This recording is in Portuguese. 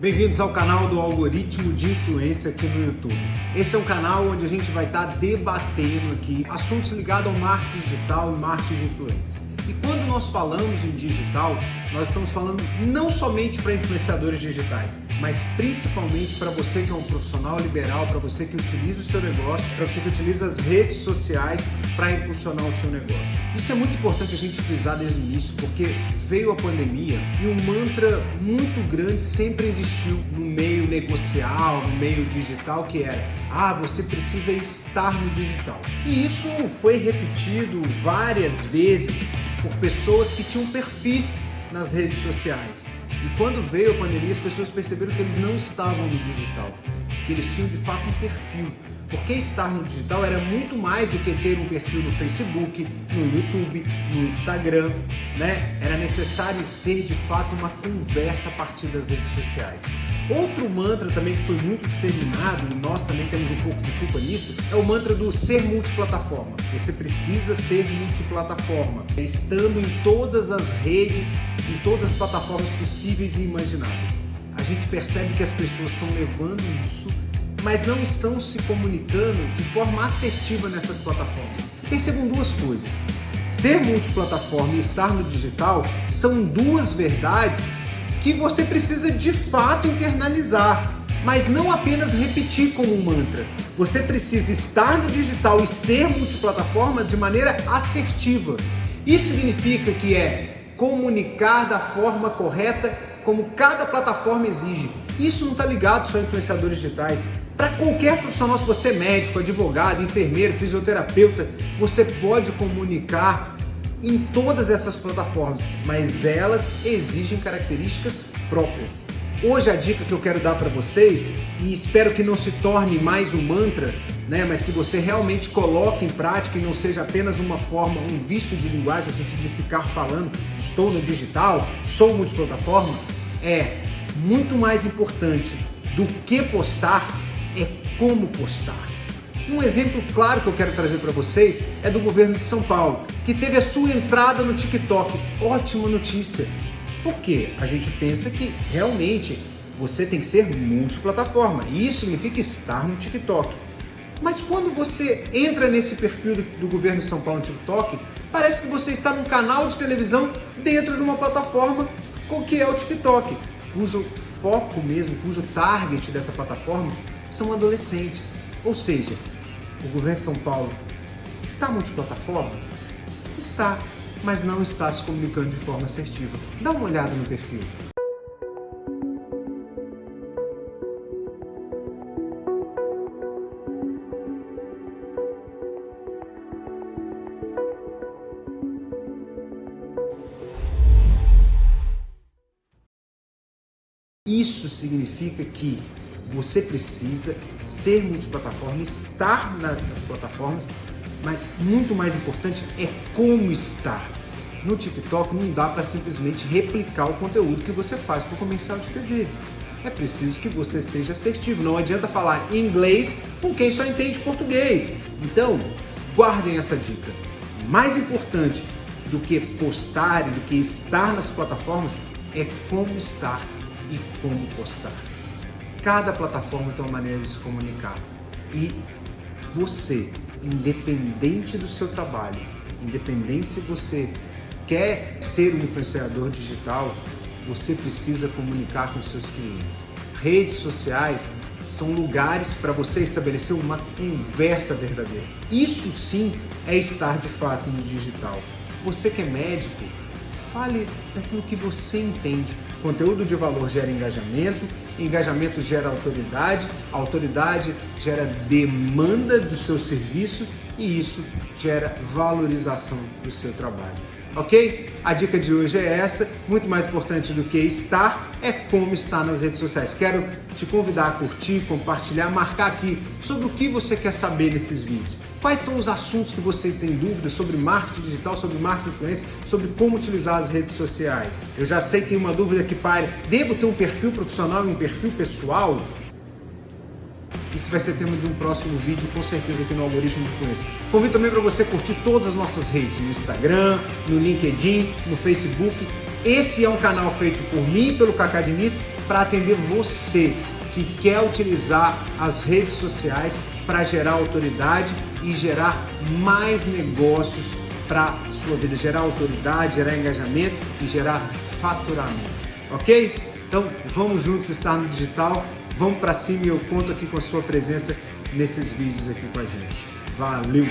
Bem-vindos ao canal do Algoritmo de Influência aqui no YouTube. Esse é um canal onde a gente vai estar debatendo aqui assuntos ligados ao marketing digital e marketing de influência. E quando nós falamos em digital, nós estamos falando não somente para influenciadores digitais, mas principalmente para você que é um profissional liberal, para você que utiliza o seu negócio, para você que utiliza as redes sociais para impulsionar o seu negócio. Isso é muito importante a gente frisar desde o início, porque veio a pandemia e um mantra muito grande sempre existiu no meio negocial, no meio digital, que era: você precisa estar no digital. E isso foi repetido várias vezes por pessoas que tinham perfis nas redes sociais. E quando veio a pandemia, as pessoas perceberam que eles não estavam no digital, que eles tinham de fato um perfil. Porque estar no digital era muito mais do que ter um perfil no Facebook, no YouTube, no Instagram, né? Era necessário ter de fato uma conversa a partir das redes sociais. Outro mantra também que foi muito disseminado, e nós também temos um pouco de culpa nisso, é o mantra do ser multiplataforma. Você precisa ser multiplataforma, estando em todas as redes, em todas as plataformas possíveis e imagináveis. A gente percebe que as pessoas estão levando isso, mas não estão se comunicando de forma assertiva nessas plataformas. Percebam duas coisas: ser multiplataforma e estar no digital são duas verdades que você precisa de fato internalizar, mas não apenas repetir como um mantra. Você precisa estar no digital e ser multiplataforma de maneira assertiva. Isso significa que é comunicar da forma correta como cada plataforma exige. Isso não está ligado só a influenciadores digitais. Para qualquer profissional, se você é médico, advogado, enfermeiro, fisioterapeuta, você pode comunicar em todas essas plataformas, mas elas exigem características próprias. Hoje a dica que eu quero dar para vocês, e espero que não se torne mais um mantra, né, mas que você realmente coloque em prática e não seja apenas uma forma, um vício de linguagem, no sentido de ficar falando: estou no digital, sou multiplataforma. É muito mais importante do que postar, é como postar. Um exemplo claro que eu quero trazer para vocês é do governo de São Paulo, que teve a sua entrada no TikTok. Ótima notícia! Por quê? A gente pensa que realmente você tem que ser multiplataforma, e isso significa estar no TikTok. Mas quando você entra nesse perfil do governo de São Paulo no TikTok, parece que você está num canal de televisão dentro de uma plataforma que é o TikTok, cujo foco mesmo, cujo target dessa plataforma são adolescentes. Ou seja, o governo de São Paulo está multiplataforma? Está, mas não está se comunicando de forma assertiva. Dá uma olhada no perfil. Isso significa que você precisa ser multiplataforma, estar nas plataformas, mas muito mais importante é como estar. No TikTok não dá para simplesmente replicar o conteúdo que você faz para o comercial de TV. É preciso que você seja assertivo. Não adianta falar inglês com quem só entende português. Então, guardem essa dica. Mais importante do que postar e do que estar nas plataformas é como estar e como postar. Cada plataforma tem uma maneira de se comunicar. E você, independente do seu trabalho, independente se você quer ser um influenciador digital, você precisa comunicar com seus clientes. Redes sociais são lugares para você estabelecer uma conversa verdadeira. Isso sim é estar de fato no digital. Você que é médico, fale daquilo que você entende. Conteúdo de valor gera engajamento, engajamento gera autoridade, autoridade gera demanda do seu serviço e isso gera valorização do seu trabalho. Ok? A dica de hoje é essa. Muito mais importante do que estar é como estar nas redes sociais. Quero te convidar a curtir, compartilhar, marcar aqui sobre o que você quer saber nesses vídeos. Quais são os assuntos que você tem dúvidas sobre marketing digital, sobre marketing de influência, sobre como utilizar as redes sociais. Eu já sei que tem uma dúvida que pare: devo ter um perfil profissional e um perfil pessoal? Isso vai ser tema de um próximo vídeo, com certeza, aqui no Algoritmo de Influência. Convido também para você curtir todas as nossas redes, no Instagram, no LinkedIn, no Facebook. Esse é um canal feito por mim e pelo Kaká Diniz, para atender você que quer utilizar as redes sociais para gerar autoridade e gerar mais negócios para sua vida, gerar autoridade, gerar engajamento e gerar faturamento, ok? Então vamos juntos estar no digital, vamos para cima e eu conto aqui com a sua presença nesses vídeos aqui com a gente. Valeu!